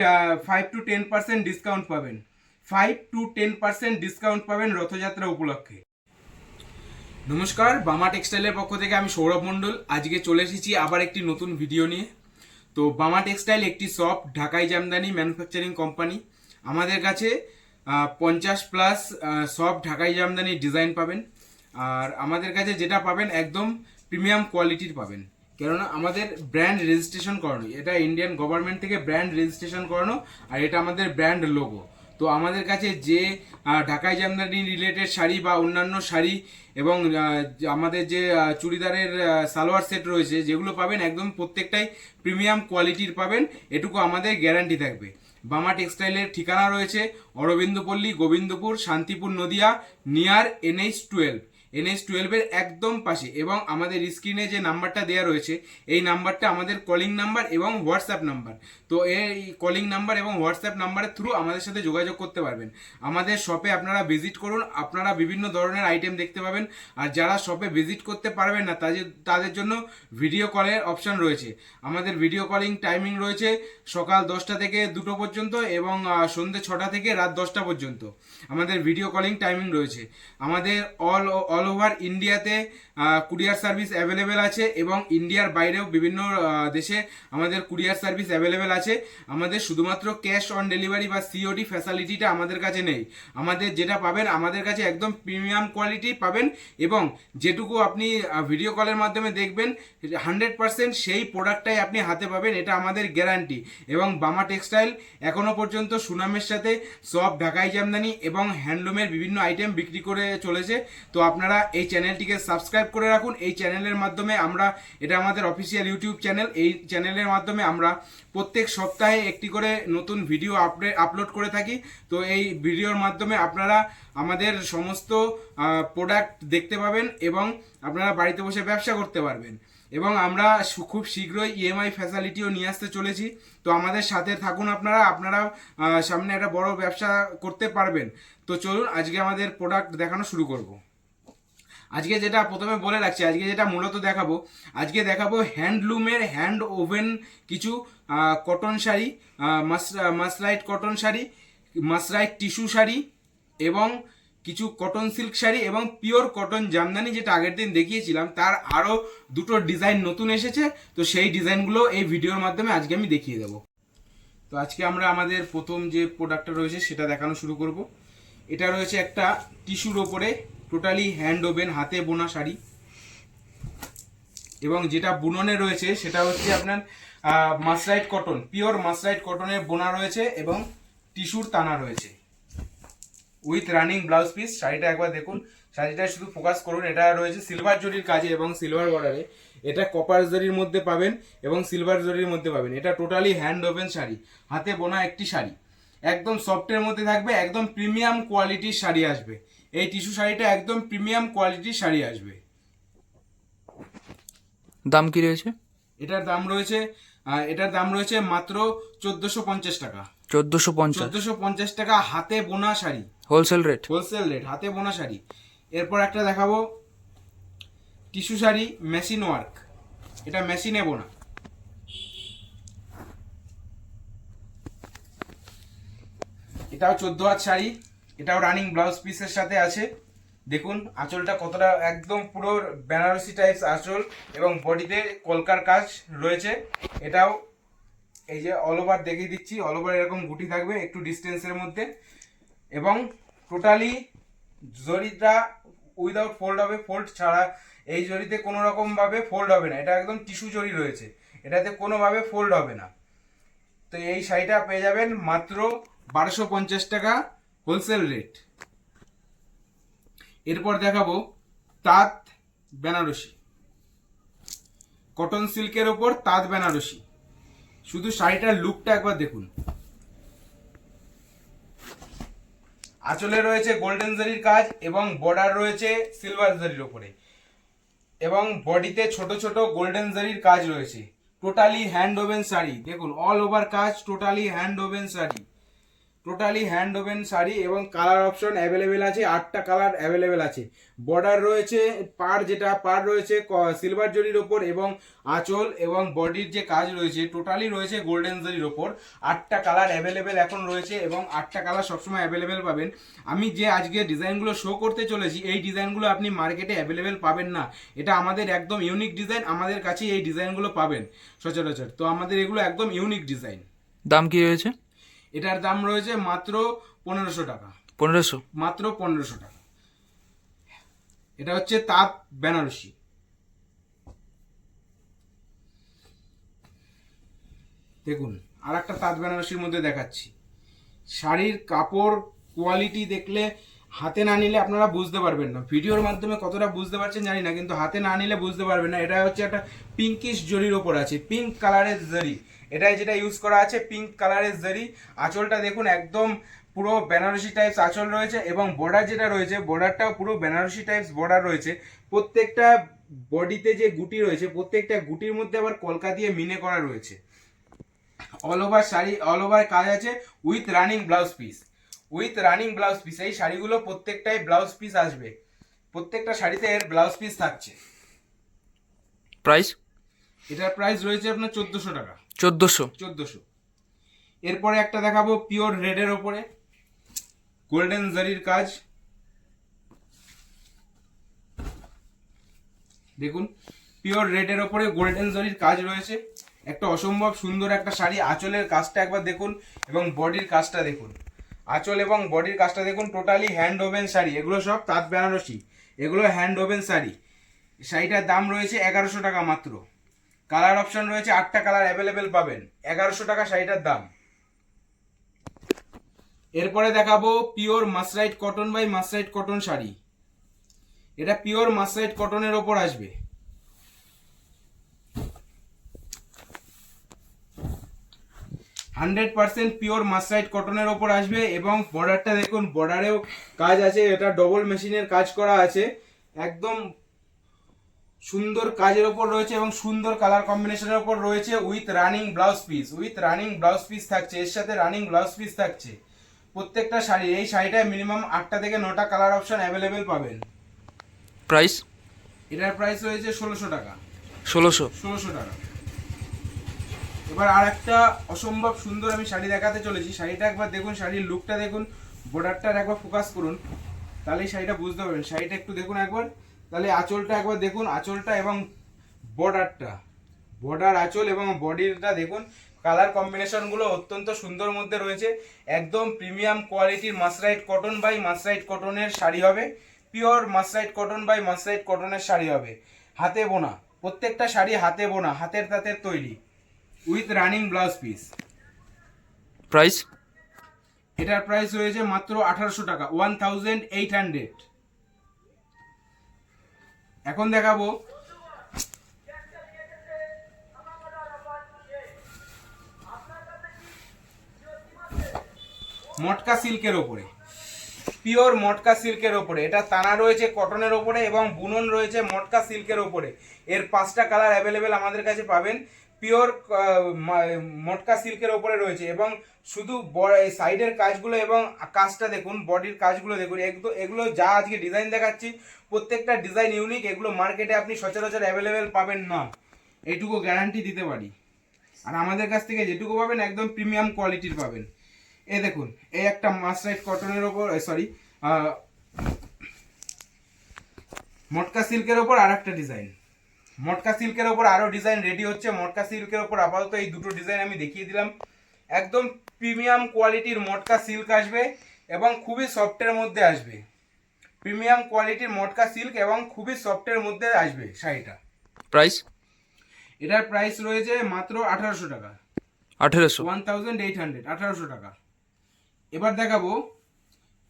5 to 10% discount পাবেন। 5 to 10% discount পাবেন রথযাত্রা উপলক্ষে। নমস্কার, বামা টেক্সটাইলের পক্ষ থেকে আমি সৌরভ মণ্ডল। আজকে চলে এসেছি আবার একটি নতুন ভিডিও নিয়ে। তো বামা টেক্সটাইল একটি শপ, ঢাকাই জামদানি ম্যানুফ্যাকচারিং কোম্পানি। আমাদের কাছে 50+ সব ঢাকাই জামদানি ডিজাইন পাবেন। আর আমাদের কাছে যেটা পাবেন একদম প্রিমিয়াম কোয়ালিটির পাবেন, কেননা আমাদের ব্র্যান্ড রেজিস্ট্রেশন করানো, এটা ইন্ডিয়ান গভর্নমেন্ট থেকে ব্র্যান্ড রেজিস্ট্রেশন করানো, আর এটা আমাদের ব্র্যান্ড লোগো। তো আমাদের কাছে যে ঢাকাই জামদানি রিলেটেড শাড়ি বা অন্যান্য শাড়ি এবং আমাদের যে চুড়িদারের সালোয়ার সেট রয়েছে, যেগুলো পাবেন একদম প্রত্যেকটাই প্রিমিয়াম কোয়ালিটির পাবেন, এটুকু আমাদের গ্যারান্টি থাকবে। বামা টেক্সটাইলের ঠিকানা রয়েছে অরবিন্দপল্লী, গোবিন্দপুর, শান্তিপুর, নদিয়া, নিয়ার NH12 এর একদম পাশে। এবং আমাদের স্ক্রিনে যে নাম্বারটা দেওয়া রয়েছে, এই নাম্বারটা আমাদের কলিং নাম্বার এবং হোয়াটসঅ্যাপ নাম্বার। তো এই কলিং নাম্বার এবং হোয়াটসঅ্যাপ নাম্বারের থ্রু আমাদের সাথে যোগাযোগ করতে পারবেন। আমাদের শপে আপনারা ভিজিট করুন, আপনারা বিভিন্ন ধরনের আইটেম দেখতে পাবেন। আর যারা শপে ভিজিট করতে পারবেন না, তাদের জন্য ভিডিও কলের অপশান রয়েছে। আমাদের ভিডিও কলিং টাইমিং রয়েছে সকাল 10টা থেকে 2টো পর্যন্ত এবং সন্ধ্যে 6টা থেকে রাত 10টা পর্যন্ত আমাদের ভিডিও কলিং টাইমিং রয়েছে। আমাদের অল ওভার ইন্ডিয়াতে কুরিয়ার সার্ভিস অ্যাভেলেবেল আছে এবং ইন্ডিয়ার বাইরেও বিভিন্ন দেশে আমাদের কুরিয়ার সার্ভিস অ্যাভেলেবেল আছে। আমাদের শুধুমাত্র ক্যাশ অন ডেলিভারি বা COD ফ্যাসিলিটিটা আমাদের কাছে নেই। আমাদের যেটা পাবেন আমাদের কাছে একদম প্রিমিয়াম কোয়ালিটি পাবেন, এবং যেটুকু আপনি ভিডিও কলের মাধ্যমে দেখবেন 100% সেই প্রোডাক্টটাই আপনি হাতে পাবেন, এটা আমাদের গ্যারান্টি। এবং বামা টেক্সটাইল এখনো পর্যন্ত সুনামের সাথে সব ঢাকাই জামদানি এবং হ্যান্ডলুমের বিভিন্ন আইটেম বিক্রি করে চলেছে। তো আপনারা এই চ্যানেলটিকে সাবস্ক্রাইব করে রাখুন। এই চ্যানেলের মাধ্যমে আমরা, এটা আমাদের অফিসিয়াল ইউটিউব চ্যানেল, এই চ্যানেলের মাধ্যমে আমরা প্রত্যেক সপ্তাহে একটি করে নতুন ভিডিও আপলোড করে থাকি। তো এই ভিডিওর মাধ্যমে আপনারা আমাদের সমস্ত প্রোডাক্ট দেখতে পাবেন এবং আপনারা বাড়িতে বসে ব্যবসা করতে পারবেন। এবং আমরা খুব শীঘ্রই EMI ফ্যাসিলিটিও নিয়ে আসতে চলেছি। তো আমাদের সাথে থাকুন, আপনারা সামনে একটা বড় ব্যবসা করতে পারবেন। তো চলুন আজকে আমাদের প্রোডাক্ট দেখানো শুরু করব। আজকে যেটা প্রথমে বলে রাখছি, আজকে যেটা মূলত দেখাবো, আজকে দেখাবো হ্যান্ডলুমের হ্যান্ড ওভেন কিছু cotton sari, mercerised cotton sari, mercerised tissue sari এবং কিছু কটন সিল্ক শাড়ি এবং পিওর কটন জামদানি, যেটা আগের দিন দেখিয়েছিলাম তার আরও দুটো ডিজাইন নতুন এসেছে। তো সেই ডিজাইনগুলো এই ভিডিওর মাধ্যমে আজকে আমি দেখিয়ে দেবো। তো আজকে আমরা আমাদের প্রথম যে প্রোডাক্টটা রয়েছে সেটা দেখানো শুরু করব। এটা রয়েছে একটা টিস্যুর ওপরে টোটালি হ্যান্ড ওভেন হাতে বোনা শাড়ি, এবং যেটা বুননে রয়েছে সেটা হচ্ছে আপনার মাসরাইট কটন, পিওর মাসরাইট কটনের বোনা রয়েছে এবং টিস্যুর টানা রয়েছে উইথ রানিং ব্লাউজ পিস। শাড়িটা একবার দেখুন, শাড়িটা শুধু ফোকাস করুন। এটা রয়েছে সিলভার জরির কাজে এবং সিলভার বর্ডারে। এটা কপার জরির মধ্যে পাবেন এবং সিলভার জরির মধ্যে পাবেন। এটা টোটালি হ্যান্ড ওভেন শাড়ি, হাতে বোনা একটি শাড়ি, একদম সফটের মধ্যে থাকবে, একদম প্রিমিয়াম কোয়ালিটির শাড়ি আসবে। এই টিস্যু শাড়িটা একদম প্রিমিয়াম কোয়ালিটির শাড়ি আসবে। দাম কি রয়েছে? এটার দাম রয়েছে মাত্র 1450 টাকা। 1450 টাকা হাতে বোনা শাড়ি, হোলসেল রেট হাতে বোনা শাড়ি। এরপর একটা দেখাবো টিস্যু শাড়ি মেশিন ওয়ার্ক, এটা মেশিনে বোনা। এটাও 14 হাত শাড়ি, এটাও রানিং ব্লাউজ পিসের সাথে আছে। দেখুন আঁচলটা কতটা একদম পুরো বেনারসি টাইপস আঁচল এবং বডিতে কলকার কাজ রয়েছে। এটাও এই যে অল ওভার দেখিয়ে দিচ্ছি, অল ওভার এরকম গুটি থাকবে একটু ডিস্টেন্সের মধ্যে, এবং টোটালি জরিটা উইদাউট ফোল্ড হবে, ফোল্ড ছাড়া। এই জরিতে কোনো রকম ভাবে ফোল্ড হবে না, এটা একদম টিস্যু জরি রয়েছে, এটাতে কোনোভাবে ফোল্ড হবে না। তো এই শাড়িটা পেয়ে যাবেন মাত্র 1250 টাকা হোলসেল রেট। এরপর দেখাবো তাঁত বেনারসি, কটন সিল্কের ওপর তাঁত বেনারসি। শুধু শাড়িটার লুকটা একবার দেখুন। আঁচলে রয়েছে গোল্ডেন জরির কাজ এবং বর্ডার রয়েছে সিলভার জরির ওপরে, এবং বডিতে ছোট ছোট গোল্ডেন জরির কাজ রয়েছে। টোটালি হ্যান্ড ওভেন শাড়ি, দেখুন অল ওভার কাজ, totally hand woven sari. Totally hand woven sari এবং কালার অপশন অ্যাভেলেবেল আছে, 8টা কালার অ্যাভেলেবেল আছে। বর্ডার রয়েছে, পার রয়েছে সিলভার জরির ওপর এবং আঁচল এবং বডির যে কাজ রয়েছে টোটালি রয়েছে গোল্ডেন জরির ওপর। 8টা কালার অ্যাভেলেবেল এখন রয়েছে এবং 8টা কালার সবসময় অ্যাভেলেবেল পাবেন। আমি যে আজকে ডিজাইনগুলো শো করতে চলেছি এই ডিজাইনগুলো আপনি মার্কেটে অ্যাভেলেবেল পাবেন না। এটা আমাদের একদম ইউনিক ডিজাইন, আমাদের কাছেই এই ডিজাইনগুলো পাবেন সচরাচর। তো আমাদের এগুলো একদম ইউনিক ডিজাইন। দাম কি রয়েছে? এটার দাম রয়েছে মাত্র 1500 টাকা। 1500? মাত্র 1500 টাকা। এটা হচ্ছে তাঁত বেনারসি। দেখুন আর একটা তাঁত বেনারসির মধ্যে দেখাচ্ছি। শাড়ির কাপড় কোয়ালিটি দেখলে হাতে না নিলে আপনারা বুঝতে পারবেন না। ভিডিওর মাধ্যমে কতটা বুঝতে পারছেন জানি না, কিন্তু হাতে না নিলে বুঝতে পারবেন না। এটা হচ্ছে একটা পিঙ্কিশ জরির ওপর আছে, পিঙ্ক কালারের জরি। এটাই যেটা ইউজ করা আছে পিঙ্ক কালারের জরি। আঁচলটা দেখুন একদম পুরো বেনারসি টাইপস আঁচল রয়েছে এবং বর্ডার যেটা রয়েছে বর্ডারটাও পুরো বেনারসি টাইপস বর্ডার রয়েছে। প্রত্যেকটা বডিতে যে গুটি রয়েছে প্রত্যেকটা গুটির মধ্যে আবার কলকা দিয়ে মিনে করা রয়েছে। All over sari, all over কাজ আছে with running blouse piece. With running blouse piece. এই শাড়িগুলো প্রত্যেকটাই ব্লাউজ পিস আসবে, প্রত্যেকটা শাড়িতে এর ব্লাউজ পিস থাকছে। প্রাইস? এটার প্রাইস রয়েছে আপনার 1400 টাকা। 1400? এরপরে একটা দেখাবো পিওর রেডের ওপরে গোল্ডেন জারির কাজ। দেখুন পিওর রেডের ওপরে গোল্ডেন জারির কাজ রয়েছে। একটা অসম্ভব সুন্দর একটা শাড়ি। আঁচলের কাজটা একবার দেখুন এবং বডির কাজটা দেখুন। আঁচল এবং বডির কাজটা দেখুন। টোটালি হ্যান্ড ওভেন শাড়ি, এগুলো সব তাঁত বেনারসি, এগুলো হ্যান্ড ওভেন শাড়ি। শাড়িটার দাম রয়েছে 1100 টাকা মাত্র। কালার অপশন রয়েছে, 8টা কালার অ্যাভেলেবেল পাবেন। 1100 টাকা শাড়িটার দাম। এরপরে দেখাবো pure mercerised cotton by mercerised cotton sari. এটা পিওর মাসরাইট কটনের ওপর আসবে। হান্ড্রেড পার্সেন্ট পিওর মাসরাইট কটনের ওপর আসবে এবং বর্ডারটা দেখুন, বর্ডারেও কাজ আছে। এটা ডবল মেশিনের কাজ করা আছে, একদম সুন্দর কাজের ওপর রয়েছে এবং সুন্দর কালার কম্বিনেশনের ওপর রয়েছে। With running blouse piece, with running blouse piece থাকছে, এর সাথে রানিং ব্লাউজ পিস থাকছে প্রত্যেকটা শাড়ি। এই শাড়িটায় মিনিমাম 8টা থেকে 9টা কালার অপশন অ্যাভেলেবেল পাবেন। প্রাইস? এটার প্রাইস রয়েছে 1600 টাকা। 1600 টাকা। এবার আর একটা অসম্ভব সুন্দর আমি শাড়ি দেখাতে চলেছি। শাড়িটা একবার দেখুন, শাড়ির লুকটা দেখুন, বর্ডারটার একবার ফোকাস করুন, তাহলে শাড়িটা বুঝতে পারবেন। শাড়িটা একটু দেখুন একবার, তাহলে আঁচলটা একবার দেখুন, আঁচলটা এবং বর্ডারটা, বর্ডার আঁচল এবং বডিটা দেখুন। কালার কম্বিনেশনগুলো অত্যন্ত সুন্দর মধ্যে রয়েছে। একদম প্রিমিয়াম কোয়ালিটির মাসরাইট কটন বাই মাসরাইট কটনের শাড়ি হবে। পিওর মাসরাইট কটন বাই মাসরাইট কটনের শাড়ি হবে, হাতে বোনা। প্রত্যেকটা শাড়ি হাতে বোনা, হাতের তাঁতের তৈরি, with running blouse piece. Price? এটার প্রাইস রয়েছে মাত্র 1800 টাকা, 1800। এখন দেখাবো মটকা সিল্কের ওপরে, পিওর মটকা সিল্কের ওপরে। এটা তানা রয়েছে কটনের ওপরে এবং বুনন রয়েছে মটকা সিল্কের ওপরে। এর 5টা কালার অ্যাভেলেবেল আমাদের কাছে পাবেন। পিওর মটকা সিল্কের ওপরে রয়েছে এবং শুধু সাইডের কাজগুলো এবং কাজটা দেখুন, বডির কাজগুলো দেখুন। এগুলো যা আজকে ডিজাইন দেখাচ্ছি প্রত্যেকটা ডিজাইন ইউনিক। এগুলো মার্কেটে আপনি সচরাচর অ্যাভেলেবেল পাবেন না, এইটুকু গ্যারান্টি দিতে পারি। আর আমাদের কাছ থেকে যেটুকু পাবেন একদম প্রিমিয়াম কোয়ালিটির পাবেন। এই দেখুন, এই একটা মাসরাইট কটনের ওপর, সরি মটকা সিল্কের ওপর আর একটা ডিজাইন। মটকা সিল্কের ওপর আরো ডিজাইন রেডি হচ্ছে। মটকা সিল্কের ওপর আপাতত এই দুটো ডিজাইন আমি দেখিয়ে দিলাম। একদম প্রিমিয়াম কোয়ালিটির মটকা সিল্ক আসবে এবং খুবই সফটের মধ্যে আসবে। প্রিমিয়াম কোয়ালিটির মটকা সিল্ক এবং খুবই সফটের মধ্যে আসবে শাড়িটা। প্রাইস? এটার প্রাইস রয়েছে মাত্র 1800 টাকা। 1800? 1800, 1800 টাকা। এবার দেখাবো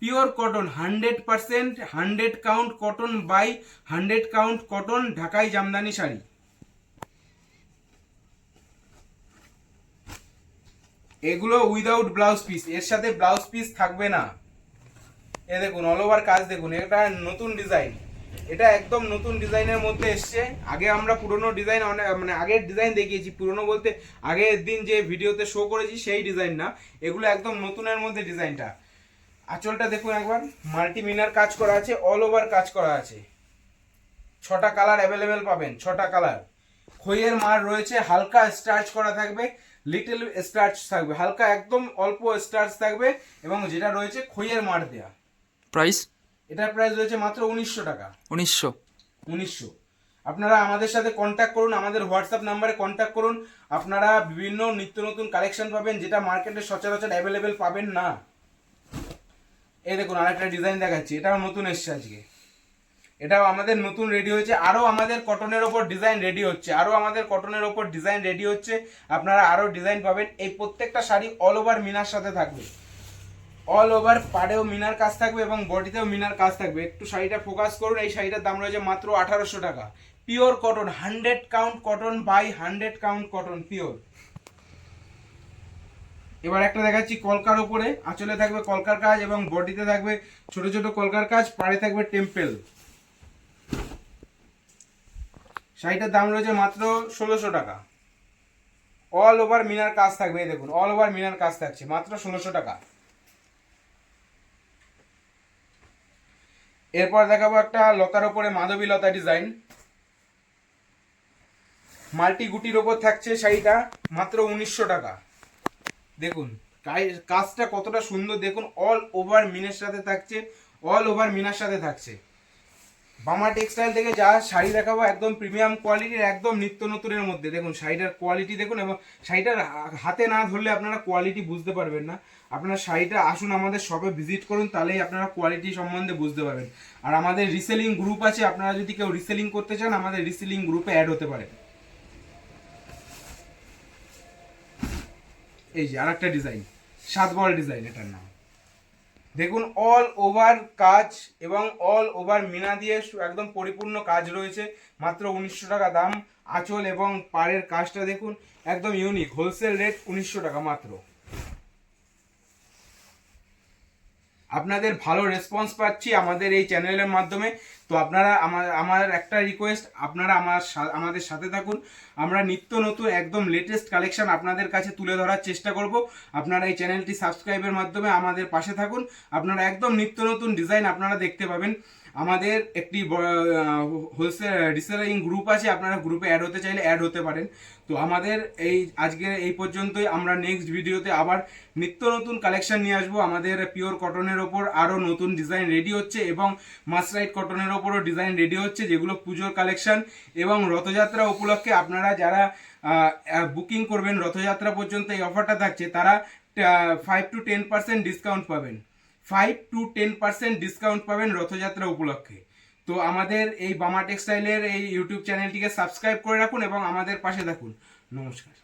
pure cotton 100%, 100 count cotton by 100 count cotton ঢাকাই জামদানি শাড়ি। এগুলো উইদাউট ব্লাউজ পিস, এর সাথে ব্লাউজ পিস থাকবে না। এ দেখুন অল ওভার কাজ দেখুন, এটা নতুন ডিজাইন। এটা একদম নতুন ডিজাইনের মধ্যে এসছে। আগে আমরা পুরনো ডিজাইন মানে আগের ডিজাইন দেখিয়েছি, পুরনো বলতে আগের দিন যে ভিডিওতে শো করেছি সেই ডিজাইন না, এগুলো একদম নতুনের মধ্যে ডিজাইনটা। আঁচলটা দেখুন একবার, মাল্টি মিনার কাজ করা আছে, অল ওভার কাজ করা আছে, 6টা কালার অ্যাভেলেবেল পাবেন, 6টা কালার। খইয়ের মার রয়েছে, হালকা স্টার্চ করা থাকবে, লিটল স্টার্চ থাকবে, হালকা একদম অল্প স্টার্চ থাকবে, এবং যেটা রয়েছে খইয়ের মার দেয়া। প্রাইস এটার প্রাইস রয়েছে মাত্র 1900 টাকা। 1900। আপনারা আমাদের সাথে কন্ট্যাক্ট করুন, আমাদের হোয়াটসঅ্যাপ নাম্বারে কন্ট্যাক্ট করুন। আপনারা বিভিন্ন নিত্য নতুন কালেকশন পাবেন যেটা মার্কেটে সচরাচর অ্যাভেলেবেল পাবেন না। এই দেখুন আরেকটা ডিজাইন দেখাচ্ছি, এটাও নতুন এসছে আজকে, এটাও আমাদের নতুন রেডি হয়েছে। আরও আমাদের কটনের ওপর ডিজাইন রেডি হচ্ছে, আপনারা আরও ডিজাইন পাবেন। এই প্রত্যেকটা শাড়ি অল ওভার মিনার সাথে থাকবে, অল ওভার পাড়েও মিনার কাজ থাকবে এবং বডিতেও মিনার কাজ থাকবে। একটু শাড়িটা ফোকাস করুন, এই শাড়িটার দাম রয়েছে মাত্র 1800 টাকা। Pure cotton, 100 count cotton by 100 count cotton pure. এবার একটা দেখাচ্ছি কলকার উপরে, আঁচলে থাকবে কলকার কাজ এবং বডিতে থাকবে ছোট ছোট কলকার কাজ, পাড়ে থাকবে টেম্পেল। শাড়িটার দাম রয়েছে মাত্র 1600 টাকা। অল ওভার মিনার কাজ থাকবে, এই দেখুন অল ওভার মিনার কাজ থাকছে, মাত্র 1600 টাকা। এরপর দেখাবো একটা লতার ওপরে মাধবী লতা ডিজাইন, মাল্টি গুটির ওপর থাকছে শাড়িটা, মাত্র 1900 টাকা। দেখুন কাজটা কতটা সুন্দর, দেখুন অল ওভার মিনের সাথে থাকছে, অল ওভার মিনার সাথে থাকছে। বামা টেক্সটাইল থেকে যা শাড়ি দেখাবো একদম প্রিমিয়াম কোয়ালিটির, একদম নিত্য নতুনের মধ্যে। দেখুন শাড়িটার কোয়ালিটি দেখুন, এবং শাড়িটার হাতে না ধরলে আপনারা কোয়ালিটি বুঝতে পারবেন না। আপনারা শাড়িটা আসুন আমাদের শপে ভিজিট করুন, তাহলেই আপনারা কোয়ালিটি সম্বন্ধে বুঝতে পারবেন। আর আমাদের রিসেলিং গ্রুপ আছে, আপনারা যদি কেউ রিসেলিং করতে চান আমাদের রিসেলিং গ্রুপে অ্যাড হতে পারে। এই যে আরেকটা ডিজাইন, 7 বল ডিজাইন এটার নাম। দেখুন অল ওভার কাজ এবং অল ওভার মিনা দিয়ে একদম পরিপূর্ণ কাজ রয়েছে, মাত্র 1900 টাকা দাম। আঁচল এবং পাড়ের কাজটা দেখুন একদম ইউনিক, হোলসেল রেট 1900 টাকা মাত্র। আপনাদের ভালো রেসপন্স পাচ্ছি আমাদের এই চ্যানেলের মাধ্যমে। তো আপনারা আমার একটা রিকোয়েস্ট, আপনারা আমাদের সাথে থাকুন। আমরা নিত্য নতুন একদম লেটেস্ট কালেকশন আপনাদের কাছে তুলে ধরার চেষ্টা করব। আপনারা এই চ্যানেলটি সাবস্ক্রাইবের মাধ্যমে আমাদের পাশে থাকুন, আপনারা একদম নিত্য নতুন ডিজাইন আপনারা দেখতে পাবেন। আমাদের একটি হোলসেল রিসেলিং গ্রুপ আছে, আপনারা গ্রুপে অ্যাড হতে চাইলে অ্যাড হতে পারেন। তো আমাদের আজকে এই পর্যন্তই। আমরা নেক্সট ভিডিওতে আবার নিত্য নতুন কালেকশন নিয়ে আসবো। আমাদের পিওর কটনের ওপর আরও নতুন ডিজাইন রেডি হচ্ছে এবং মাসরাইট কটনের ওপরও ডিজাইন রেডি হচ্ছে, যেগুলো পুজোর কালেকশন। এবং রথযাত্রা উপলক্ষে আপনারা যারা বুকিং করবেন রথযাত্রা পর্যন্ত এই অফারটা থাকছে, তারা 5 to 10% ডিসকাউন্ট পাবেন, 5 to 10% ডিসকাউন্ট পাবেন রথযাত্রা উপলক্ষে। তো আমাদের এই বামা টেক্সটাইলের এই ইউটিউব চ্যানেলটিকে সাবস্ক্রাইব করে রাখুন এবং আমাদের পাশে থাকুন। নমস্কার।